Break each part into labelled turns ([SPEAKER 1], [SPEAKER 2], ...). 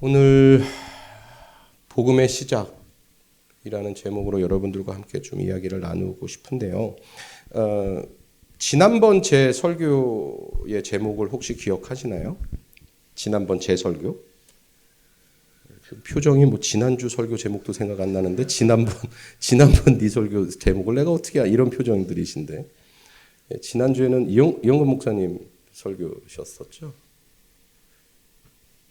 [SPEAKER 1] 오늘 복음의 시작이라는 제목으로 여러분들과 함께 좀 이야기를 나누고 싶은데요. 지난번 제 설교의 제목을 혹시 기억하시나요? 지난번 제 설교? 표정이 뭐 지난주 설교 제목도 생각 안 나는데 지난번 네 설교 제목을 내가 어떻게 이런 표정들이신데. 지난주에는 이영근 목사님 설교셨었죠?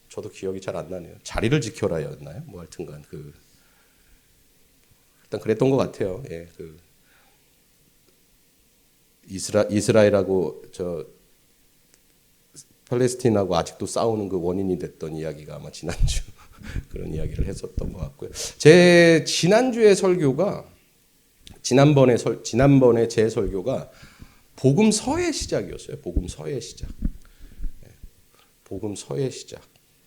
[SPEAKER 1] 저도 기억이 잘 안 나네요. 자리를 지켜라였나요? 뭐 하여튼간 일단 그랬던 것 같아요. 예, 이스라엘하고 팔레스틴하고 아직도 싸우는 그 원인이 됐던 이야기가 아마 지난주 그런 이야기를 했었던 것 같고요. 제 지난주의 설교가 지난번에 제 설교가 복음서의 시작이었어요. 복음서의 시작. 복음서의 시작.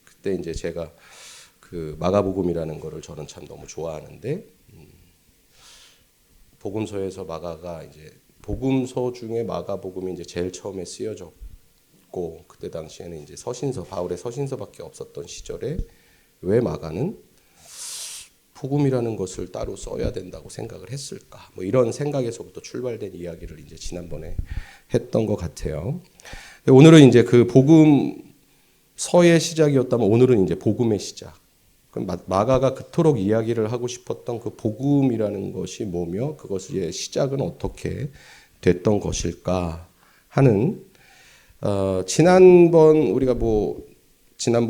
[SPEAKER 1] 그때 이제 제가 그 마가복음이라는 거를 저는 참 너무 좋아하는데, 복음서에서 마가가 이제 복음서 중에 마가복음이 이제 제일 처음에 쓰여졌고, 그때 당시에는 이제 바울의 서신서밖에 없었던 시절에 왜 마가는 복음이라는 것을 따로 써야 된다고 생각을 했을까? 뭐 이런 생각에서부터 출발된 이야기를 이제 지난번에 했던 것 같아요. 오늘은 이제 그 복음서의 시작이었다면 오늘은 이제 복음의 시작. 그럼 마가가 그토록 이야기를 하고 싶었던 그 복음이라는 것이 뭐며 그것의 시작은 어떻게 됐던 것일까 하는 지난번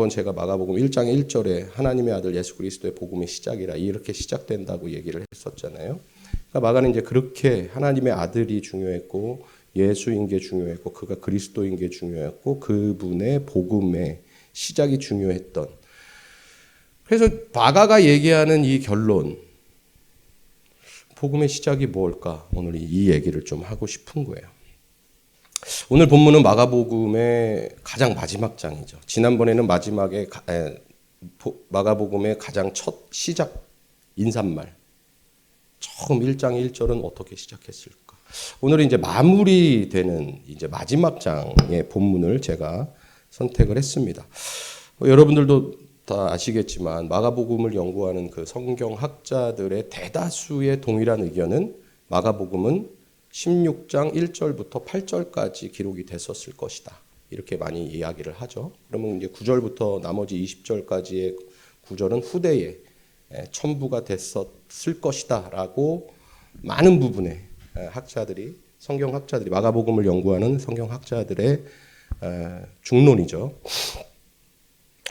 [SPEAKER 1] 제가 마가복음 1장 1절에 하나님의 아들 예수 그리스도의 복음의 시작이라 이렇게 시작된다고 얘기를 했었잖아요. 그러니까 마가는 이제 그렇게 하나님의 아들이 중요했고 예수인 게 중요했고 그가 그리스도인 게 중요했고 그분의 복음의 시작이 중요했던. 그래서 마가가 얘기하는 이 결론, 복음의 시작이 뭘까? 오늘 이 얘기를 좀 하고 싶은 거예요. 오늘 본문은 마가복음의 가장 마지막 장이죠. 지난번에는 마가복음의 가장 첫 시작 인사말, 처음 1장 1절은 어떻게 시작했을까? 오늘은 이제 마무리되는 이제 마지막 장의 본문을 제가 선택을 했습니다. 여러분들도 다 아시겠지만 마가복음을 연구하는 그 성경학자들의 대다수의 동일한 의견은 마가복음은 16장 1절부터 8절까지 기록이 됐었을 것이다. 이렇게 많이 이야기를 하죠. 그러면 이제 9절부터 나머지 20절까지의 구절은 후대에 첨부가 됐었을 것이다라고 많은 부분의 성경학자들이 마가복음을 연구하는 성경학자들의 중론이죠.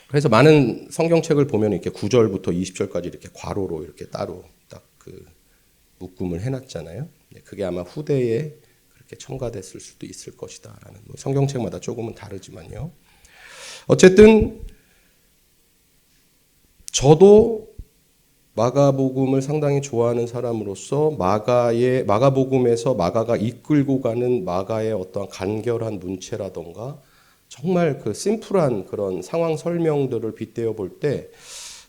[SPEAKER 1] 그래서 많은 성경책을 보면 이렇게 9절부터 20절까지 이렇게 괄호로 이렇게 따로 딱 묶음을 해놨잖아요. 그게 아마 후대에 그렇게 첨가됐을 수도 있을 것이다라는 성경책마다 조금은 다르지만요. 어쨌든 저도 마가복음을 상당히 좋아하는 사람으로서 마가복음에서 마가가 이끌고 가는 마가의 어떤 간결한 문체라던가 정말 그 심플한 그런 상황 설명들을 빗대어 볼 때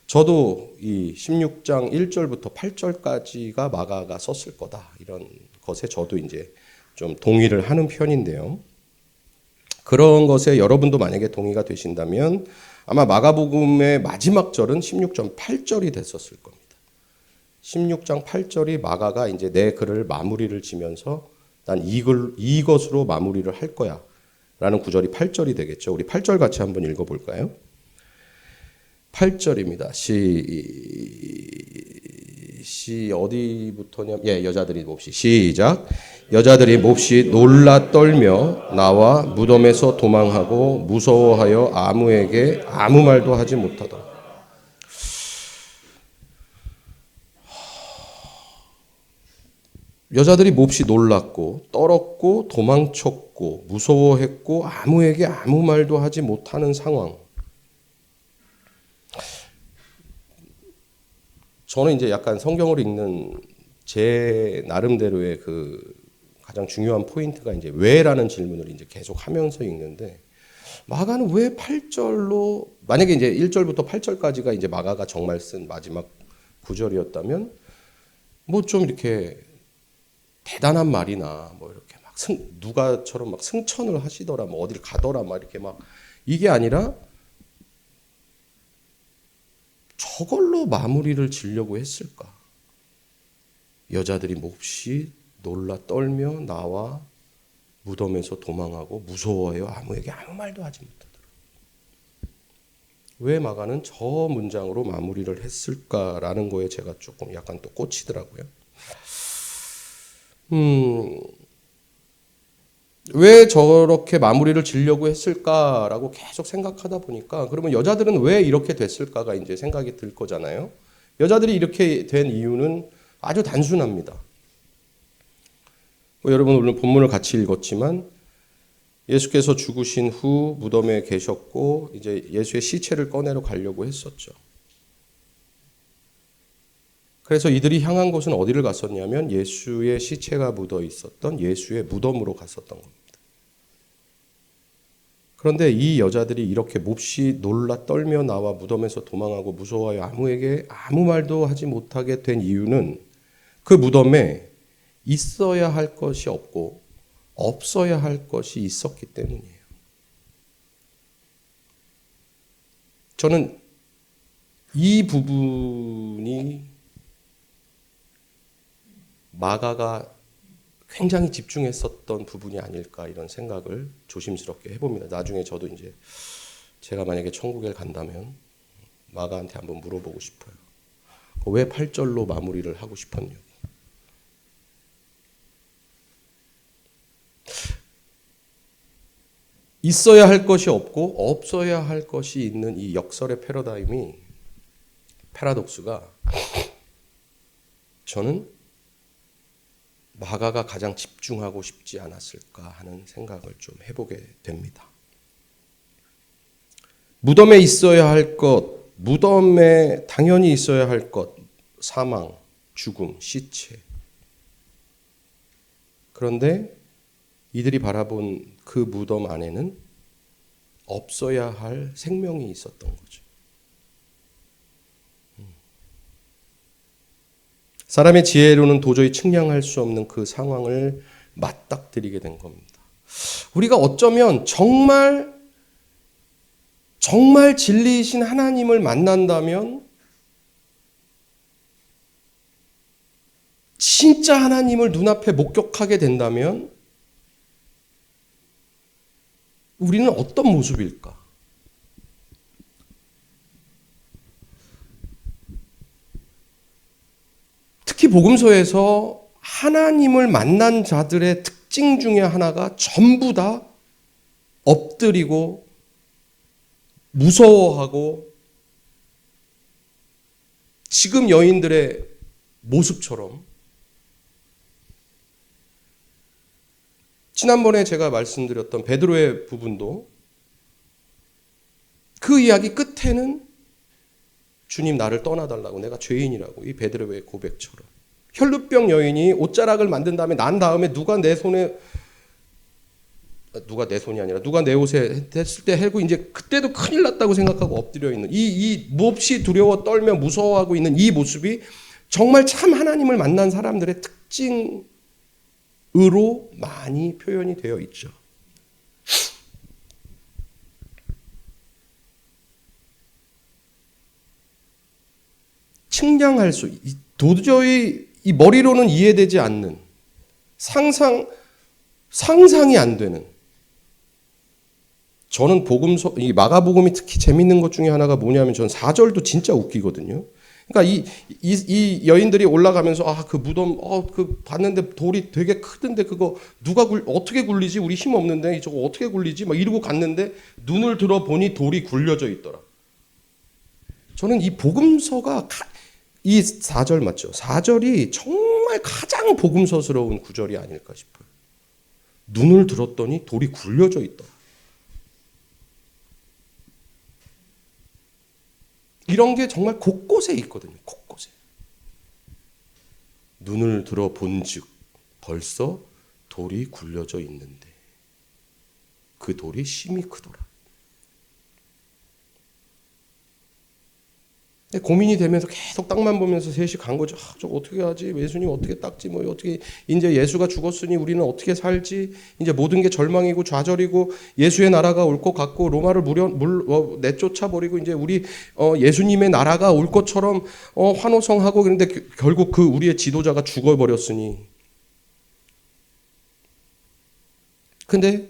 [SPEAKER 1] 저도 이 16장 1절부터 8절까지가 마가가 썼을 거다. 이런 것에 저도 이제 좀 동의를 하는 편인데요. 그런 것에 여러분도 만약에 동의가 되신다면 아마 마가복음의 마지막 절은 16장 8절이 됐었을 겁니다. 16장 8절이 마가가 이제 내 글을 마무리를 지면서 난 이것으로 마무리를 할 거야. 라는 구절이 8절이 되겠죠. 우리 8절 같이 한번 읽어볼까요? 8절입니다. 어디부터냐? 여자들이 몹시. 시작. 여자들이 몹시 놀라 떨며 나와 무덤에서 도망하고 무서워하여 아무에게 아무 말도 하지 못하더라. 여자들이 몹시 놀랐고 떨었고 도망쳤고 무서워했고 아무에게 아무 말도 하지 못하는 상황. 저는 이제 약간 성경을 읽는 제 나름대로의 그 가장 중요한 포인트가 이제 왜라는 질문을 이제 계속 하면서 읽는데 마가는 왜 8절로 만약에 이제 1절부터 8절까지가 이제 마가가 정말 쓴 마지막 구절이었다면 뭐 좀 이렇게 대단한 말이나 뭐 이렇게 막 누가처럼 막 승천을 하시더라 뭐 어딜 가더라 막 이렇게 막 이게 아니라 저걸로 마무리를 지려고 했을까? 여자들이 몹시 놀라 떨며 나와 무덤에서 도망하고 무서워해요. 아무에게 아무 말도 하지 못하더라. 왜 마가는 저 문장으로 마무리를 했을까라는 거에 제가 조금 약간 또 꽂히더라고요. 왜 저렇게 마무리를 지려고 했을까라고 계속 생각하다 보니까 그러면 여자들은 왜 이렇게 됐을까가 이제 생각이 들 거잖아요. 여자들이 이렇게 된 이유는 아주 단순합니다. 여러분 오늘 본문을 같이 읽었지만 예수께서 죽으신 후 무덤에 계셨고 이제 예수의 시체를 꺼내러 가려고 했었죠. 그래서 이들이 향한 곳은 어디를 갔었냐면 예수의 시체가 묻어 있었던 예수의 무덤으로 갔었던 겁니다. 그런데 이 여자들이 이렇게 몹시 놀라 떨며 나와 무덤에서 도망하고 무서워하여 아무에게 아무 말도 하지 못하게 된 이유는 그 무덤에 있어야 할 것이 없고 없어야 할 것이 있었기 때문이에요. 저는 이 부분이 마가가 굉장히 집중했었던 부분이 아닐까 이런 생각을 조심스럽게 해봅니다. 나중에 저도 이제 제가 만약에 천국에 간다면 마가한테 한번 물어보고 싶어요. 왜 8절로 마무리를 하고 싶었냐고. 있어야 할 것이 없고 없어야 할 것이 있는 이 역설의 패러독스가 저는 마가가 가장 집중하고 싶지 않았을까 하는 생각을 좀 해보게 됩니다. 무덤에 있어야 할 것, 무덤에 당연히 있어야 할 것, 사망, 죽음, 시체. 그런데 이들이 바라본 그 무덤 안에는 없어야 할 생명이 있었던 거죠. 사람의 지혜로는 도저히 측량할 수 없는 그 상황을 맞닥뜨리게 된 겁니다. 우리가 어쩌면 정말 진리이신 하나님을 만난다면 진짜 하나님을 눈앞에 목격하게 된다면 우리는 어떤 모습일까? 특히 복음서에서 하나님을 만난 자들의 특징 중에 하나가 전부 다 엎드리고 무서워하고 지금 여인들의 모습처럼 지난번에 제가 말씀드렸던 베드로의 부분도 그 이야기 끝에는 주님 나를 떠나달라고 내가 죄인이라고 이 베드로의 고백처럼 혈루병 여인이 옷자락을 만든 다음에 난 다음에 누가 내 옷에 했을 때 해고 이제 그때도 큰일 났다고 생각하고 엎드려 있는 이 몹시 두려워 떨며 무서워하고 있는 이 모습이 정말 참 하나님을 만난 사람들의 특징으로 많이 표현이 되어 있죠. 측량할 수 도저히 이 머리로는 이해되지 않는 상상이 안 되는 저는 이 마가복음이 특히 재밌는 것 중에 하나가 뭐냐면 저는 4절도 진짜 웃기거든요. 그러니까 이 여인들이 올라가면서 그 무덤 그 봤는데 돌이 되게 크던데 그거 누가 어떻게 굴리지? 우리 힘 없는데 저거 어떻게 굴리지? 막 이러고 갔는데 눈을 들어 보니 돌이 굴려져 있더라. 저는 이 복음서가 이 4절 맞죠? 4절이 정말 가장 복음서스러운 구절이 아닐까 싶어요. 눈을 들었더니 돌이 굴려져 있더라. 이런 게 정말 곳곳에 있거든요. 곳곳에. 눈을 들어 본즉 벌써 돌이 굴려져 있는데 그 돌이 심히 크더라. 고민이 되면서 계속 땅만 보면서 셋이 간 거죠. 저거 어떻게 하지? 예수님 어떻게 닦지? 뭐 어떻게 이제 예수가 죽었으니 우리는 어떻게 살지? 이제 모든 게 절망이고 좌절이고 예수의 나라가 올 것 같고 로마를 내쫓아 버리고 이제 우리 예수님의 나라가 올 것처럼 환호성하고 그런데 결국 그 우리의 지도자가 죽어 버렸으니. 근데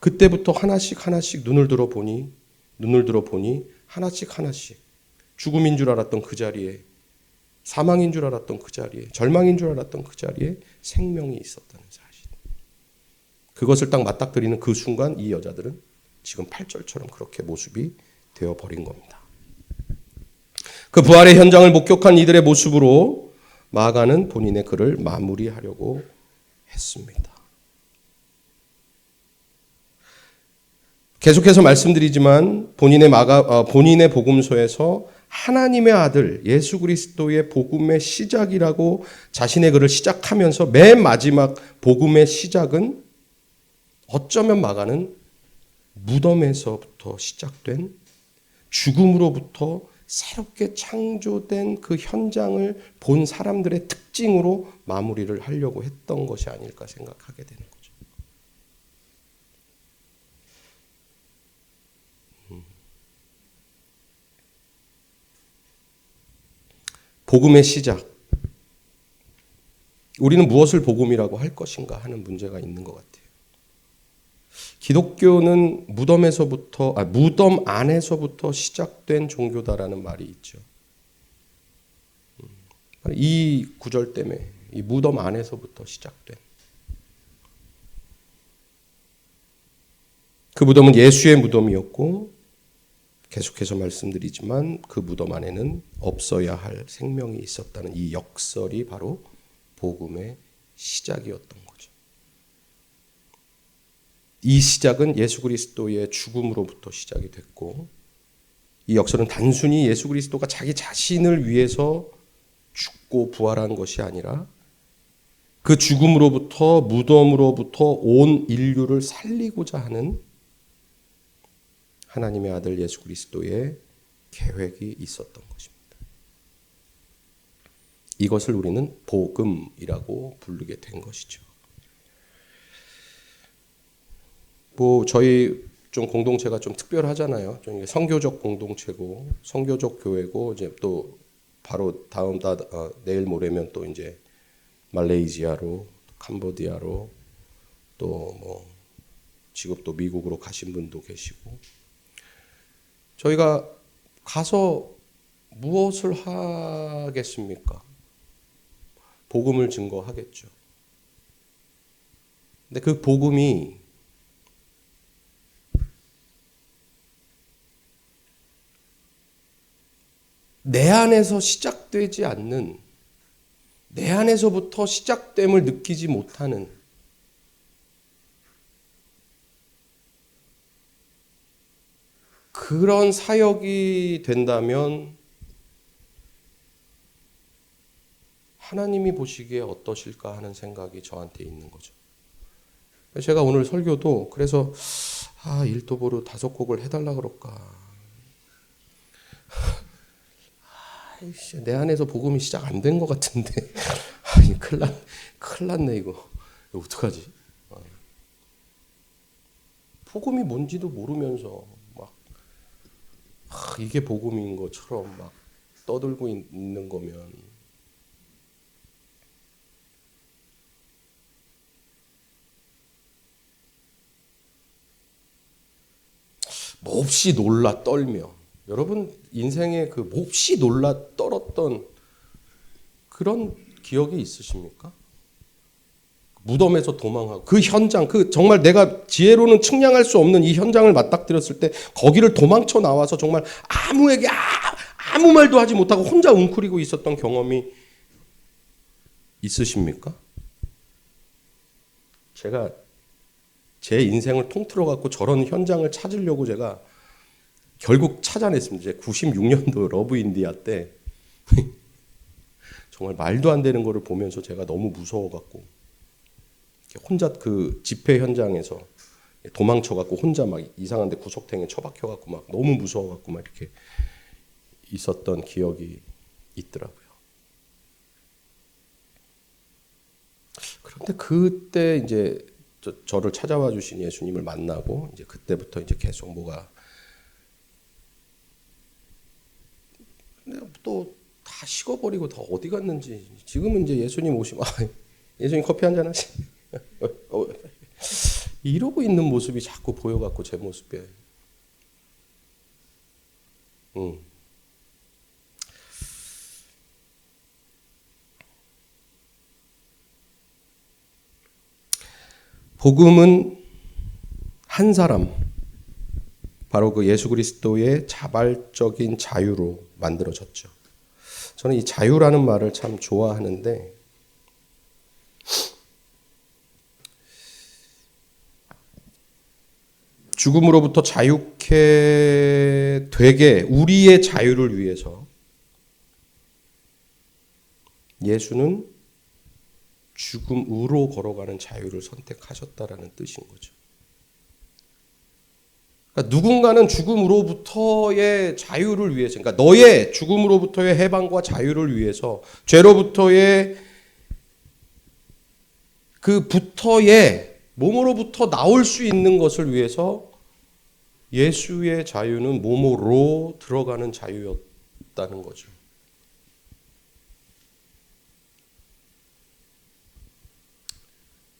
[SPEAKER 1] 그때부터 하나씩 하나씩 눈을 들어 보니 하나씩 죽음인 줄 알았던 그 자리에, 사망인 줄 알았던 그 자리에, 절망인 줄 알았던 그 자리에 생명이 있었다는 사실. 그것을 딱 맞닥뜨리는 그 순간 이 여자들은 지금 8절처럼 그렇게 모습이 되어버린 겁니다. 그 부활의 현장을 목격한 이들의 모습으로 마가는 본인의 글을 마무리하려고 했습니다. 계속해서 말씀드리지만 본인의 복음서에서 하나님의 아들 예수 그리스도의 복음의 시작이라고 자신의 글을 시작하면서 맨 마지막 복음의 시작은 어쩌면 마가는 무덤에서부터 시작된 죽음으로부터 새롭게 창조된 그 현장을 본 사람들의 특징으로 마무리를 하려고 했던 것이 아닐까 생각하게 되는 거죠. 복음의 시작. 우리는 무엇을 복음이라고 할 것인가 하는 문제가 있는 것 같아요. 기독교는 무덤 안에서부터 시작된 종교다라는 말이 있죠. 이 구절 때문에 이 무덤 안에서부터 시작된. 그 무덤은 예수의 무덤이었고 계속해서 말씀드리지만 그 무덤 안에는 없어야 할 생명이 있었다는 이 역설이 바로 복음의 시작이었던 거죠. 이 시작은 예수 그리스도의 죽음으로부터 시작이 됐고 이 역설은 단순히 예수 그리스도가 자기 자신을 위해서 죽고 부활한 것이 아니라 그 죽음으로부터 무덤으로부터 온 인류를 살리고자 하는 하나님의 아들 예수 그리스도의 계획이 있었던 것입니다. 이것을 우리는 복음이라고 부르게 된 것이죠. 저희 좀 공동체가 좀 특별하잖아요. 좀 선교적 공동체고 선교적 교회고 이제 또 바로 내일 모레면 또 이제 말레이시아로, 캄보디아로 또 지금 또 미국으로 가신 분도 계시고. 저희가 가서 무엇을 하겠습니까? 복음을 증거하겠죠. 근데 그 복음이 내 안에서 시작되지 않는, 내 안에서부터 시작됨을 느끼지 못하는 그런 사역이 된다면 하나님이 보시기에 어떠실까 하는 생각이 저한테 있는 거죠. 제가 오늘 설교도 그래서 일도보로 5곡을 해달라 그럴까. 내 안에서 복음이 시작 안 된 것 같은데 큰일 났네 이거 어떡하지. 복음이 뭔지도 모르면서 이게 복음인 것처럼 막 떠들고 있는 거면 몹시 놀라 떨며, 여러분 인생에 그 몹시 놀라 떨었던 그런 기억이 있으십니까? 무덤에서 도망하고 그 현장, 정말 내가 지혜로는 측량할 수 없는 이 현장을 맞닥뜨렸을 때 거기를 도망쳐 나와서 정말 아무에게 아무 말도 하지 못하고 혼자 웅크리고 있었던 경험이 있으십니까? 제가 제 인생을 통틀어 갖고 저런 현장을 찾으려고 제가 결국 찾아냈습니다. 96년도 러브 인디아 때 정말 말도 안 되는 거를 보면서 제가 너무 무서워 갖고 혼자 그 집회 현장에서 도망쳐 갖고 혼자 막 이상한 데 구석탱이에 처박혀 갖고 막 너무 무서워 갖고 막 있었던 기억이 있더라고요. 그런데 그때 이제 저를 찾아와 주신 예수님을 만나고 이제 그때부터 이제 계속 뭐가 또 다 식어버리고 다 어디 갔는지 지금은 이제 예수님 오시면 예수님 커피 한잔 하시 이러고 있는 모습이 자꾸 보여갖고 제 모습에 복음은 한 사람 바로 그 예수 그리스도의 자발적인 자유로 만들어졌죠. 저는 이 자유라는 말을 참 좋아하는데 죽음으로부터 자유케 되게 우리의 자유를 위해서 예수는 죽음으로 걸어가는 자유를 선택하셨다라는 뜻인 거죠. 그러니까 누군가는 죽음으로부터의 자유를 위해서, 그러니까 너의 죽음으로부터의 해방과 자유를 위해서 죄로부터의 그부터의 몸으로부터 나올 수 있는 것을 위해서 예수의 자유는 몸으로 들어가는 자유였다는 거죠.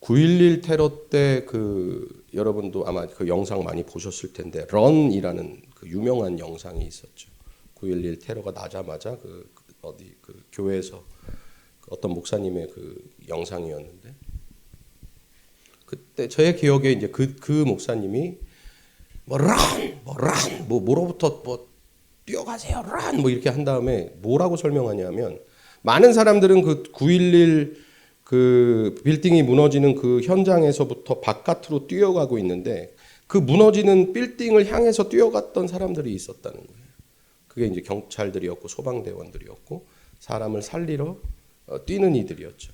[SPEAKER 1] (9.11) 테러 때 여러분도 아마 그 영상 많이 보셨을 텐데 런이라는 그 유명한 영상이 있었죠. 9.11 테러가 나자마자 어디 교회에서 어떤 목사님의 그 영상이었는데 그때 저의 기억에 이제 그 목사님이 뭐로부터 뛰어가세요 런 이렇게 한 다음에 뭐라고 설명하냐면 많은 사람들은 그 9.11 그 빌딩이 무너지는 그 현장에서부터 바깥으로 뛰어가고 있는데 그 무너지는 빌딩을 향해서 뛰어갔던 사람들이 있었다는 거예요. 그게 이제 경찰들이었고 소방대원들이었고 사람을 살리러 뛰는 이들이었죠.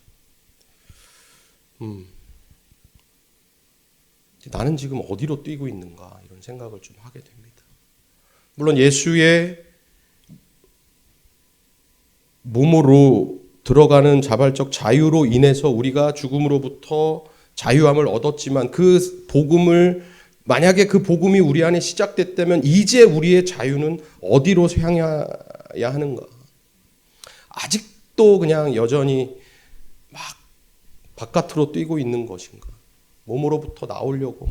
[SPEAKER 1] 나는 지금 어디로 뛰고 있는가 이런 생각을 좀 하게 됩니다. 물론 예수의 몸으로 들어가는 자발적 자유로 인해서 우리가 죽음으로부터 자유함을 얻었지만 그 복음을 만약에 그 복음이 우리 안에 시작됐다면 이제 우리의 자유는 어디로 향해야 하는가? 아직도 그냥 여전히 막 바깥으로 뛰고 있는 것인가? 몸으로부터 나오려고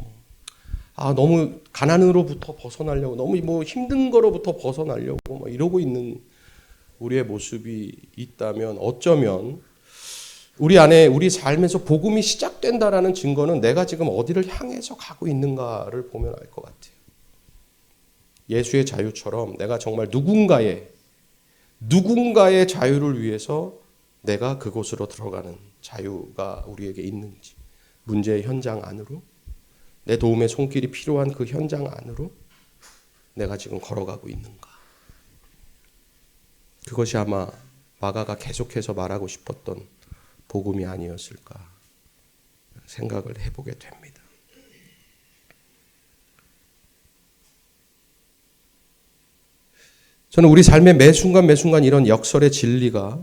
[SPEAKER 1] 너무 가난으로부터 벗어나려고 너무 힘든 거로부터 벗어나려고 이러고 있는 우리의 모습이 있다면 어쩌면 우리 안에 우리 삶에서 복음이 시작된다라는 증거는 내가 지금 어디를 향해서 가고 있는가를 보면 알 것 같아요. 예수의 자유처럼 내가 정말 누군가의 자유를 위해서 내가 그곳으로 들어가는 자유가 우리에게 있는지 문제의 현장 안으로 내 도움의 손길이 필요한 그 현장 안으로 내가 지금 걸어가고 있는가. 그것이 아마 마가가 계속해서 말하고 싶었던 복음이 아니었을까 생각을 해보게 됩니다. 저는 우리 삶의 매 순간 이런 역설의 진리가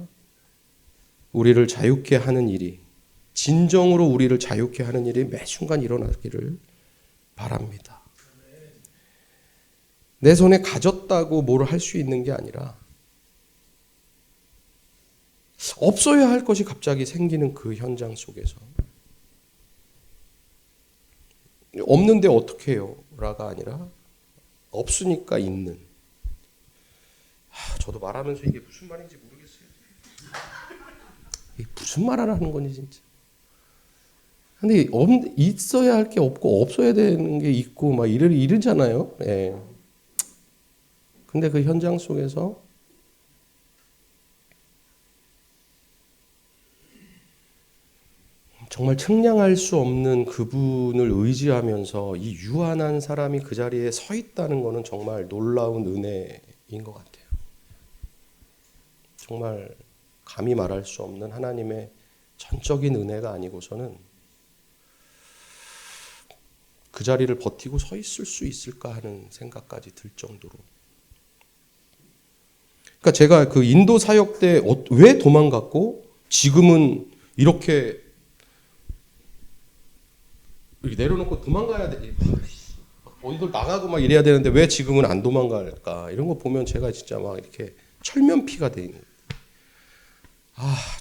[SPEAKER 1] 우리를 자유케 하는 일이 진정으로 우리를 자유케 하는 일이 매 순간 일어나기를 바랍니다. 내 손에 가졌다고 뭘 할 수 있는 게 아니라 없어야 할 것이 갑자기 생기는 그 현장 속에서 없는데 어떻게 해요? 라가 아니라 없으니까 있는. 저도 말하면서 이게 무슨 말인지 모르겠어요. 이게 무슨 말을 하는 건지 진짜. 근데 있어야 할 게 없고 없어야 되는 게 있고 막 이러잖아요. 예. 근데 그 현장 속에서 정말 측량할 수 없는 그분을 의지하면서 이 유한한 사람이 그 자리에 서 있다는 것은 정말 놀라운 은혜인 것 같아요. 정말 감히 말할 수 없는 하나님의 전적인 은혜가 아니고서는 그 자리를 버티고 서 있을 수 있을까 하는 생각까지 들 정도로 그러니까 제가 그 인도 사역 때 왜 도망갔고 지금은 이렇게 내려놓고 도망가야 돼. 어디들 나가고 막 이래야 되는데 왜 지금은 안 도망갈까? 이런 거 보면 제가 진짜 막 이렇게 철면피가 돼 있는.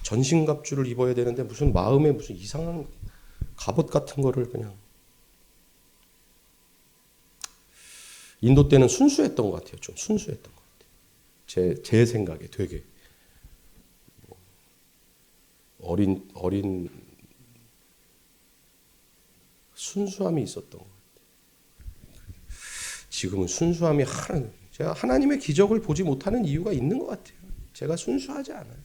[SPEAKER 1] 전신갑주를 입어야 되는데 무슨 마음에 무슨 이상한 갑옷 같은 거를 그냥. 인도 때는 순수했던 것 같아요. 좀 순수했던 것 같아요. 제 생각에 되게 어린 순수함이 있었던 것 같아요. 지금은 순수함이 제가 하나님의 기적을 보지 못하는 이유가 있는 것 같아요. 제가 순수하지 않아요.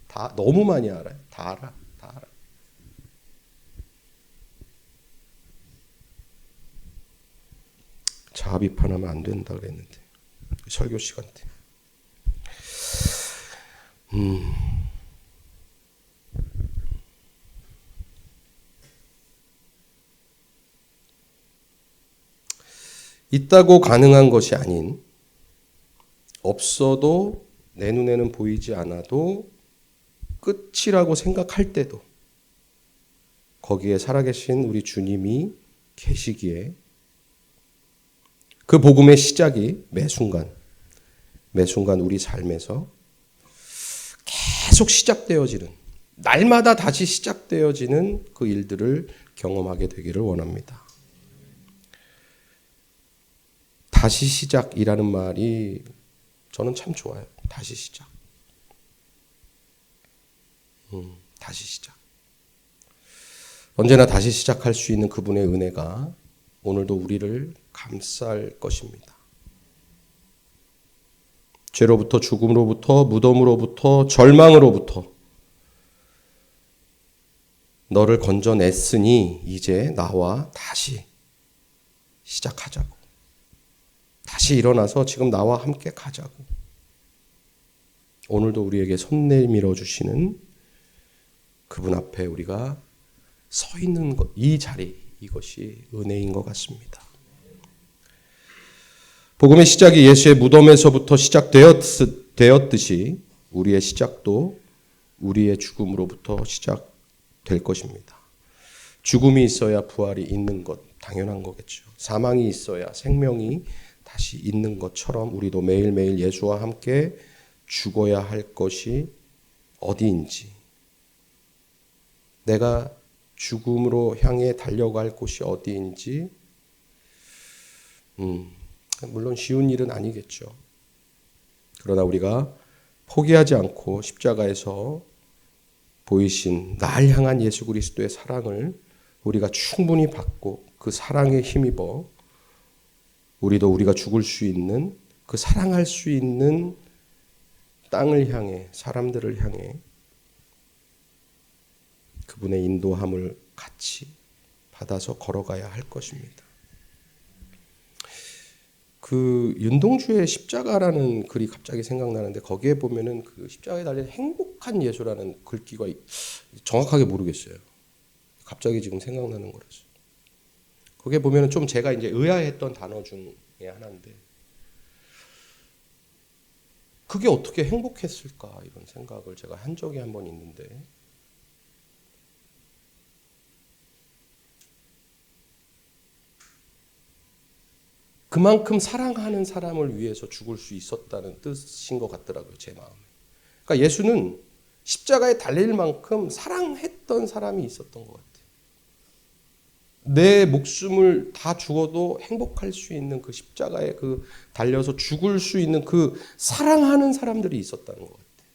[SPEAKER 1] 다 너무 많이 알아요. 다 알아. 자아 비판하면 안 된다 그랬는데 설교 시간 때. 있다고 가능한 것이 아닌, 없어도 내 눈에는 보이지 않아도 끝이라고 생각할 때도 거기에 살아계신 우리 주님이 계시기에 그 복음의 시작이 매 순간 우리 삶에서 계속 시작되어지는, 날마다 다시 시작되어지는 그 일들을 경험하게 되기를 원합니다. 다시 시작이라는 말이 저는 참 좋아요. 다시 시작. 다시 시작. 언제나 다시 시작할 수 있는 그분의 은혜가 오늘도 우리를 감쌀 것입니다. 죄로부터, 죽음으로부터, 무덤으로부터, 절망으로부터 너를 건져냈으니 이제 나와 다시 시작하자고. 다시 일어나서 지금 나와 함께 가자고. 오늘도 우리에게 손 내밀어 주시는 그분 앞에 우리가 서 있는 것, 이 자리, 이것이 은혜인 것 같습니다. 복음의 시작이 예수의 무덤에서부터 시작되었듯이 우리의 시작도 우리의 죽음으로부터 시작될 것입니다. 죽음이 있어야 부활이 있는 것 당연한 거겠죠. 사망이 있어야 생명이 다시 있는 것처럼 우리도 매일매일 예수와 함께 죽어야 할 것이 어디인지, 내가 죽음으로 향해 달려갈 곳이 어디인지, 물론 쉬운 일은 아니겠죠. 그러나 우리가 포기하지 않고 십자가에서 보이신 날 향한 예수 그리스도의 사랑을 우리가 충분히 받고 그 사랑에 힘입어 우리도 우리가 죽을 수 있는, 그 사랑할 수 있는 땅을 향해, 사람들을 향해 그분의 인도함을 같이 받아서 걸어가야 할 것입니다. 그 윤동주의 십자가라는 글이 갑자기 생각나는데 거기에 보면은 그 십자가에 달린 행복한 예수라는 글귀가 정확하게 모르겠어요. 갑자기 지금 생각나는 거라서. 거기에 보면은 좀 제가 이제 의아했던 단어 중에 하나인데 그게 어떻게 행복했을까 이런 생각을 제가 한 적이 한 번 있는데, 그만큼 사랑하는 사람을 위해서 죽을 수 있었다는 뜻인 것 같더라고요, 제 마음에. 그러니까 예수는 십자가에 달릴 만큼 사랑했던 사람이 있었던 것 같아요. 내 목숨을 다 죽어도 행복할 수 있는 그 십자가에 그 달려서 죽을 수 있는 그 사랑하는 사람들이 있었다는 것 같아요.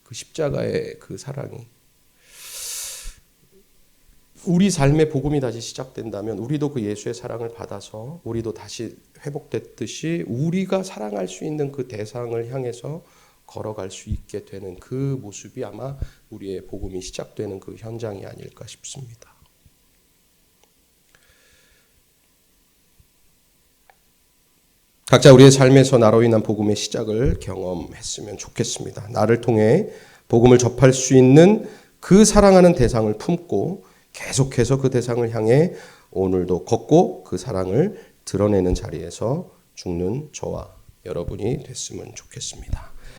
[SPEAKER 1] 그 십자가의 그 사랑이. 우리 삶의 복음이 다시 시작된다면 우리도 그 예수의 사랑을 받아서 우리도 다시 회복됐듯이 우리가 사랑할 수 있는 그 대상을 향해서 걸어갈 수 있게 되는 그 모습이 아마 우리의 복음이 시작되는 그 현장이 아닐까 싶습니다. 각자 우리의 삶에서 나로 인한 복음의 시작을 경험했으면 좋겠습니다. 나를 통해 복음을 접할 수 있는 그 사랑하는 대상을 품고 계속해서 그 대상을 향해 오늘도 걷고 그 사랑을 드러내는 자리에서 죽는 저와 여러분이 됐으면 좋겠습니다.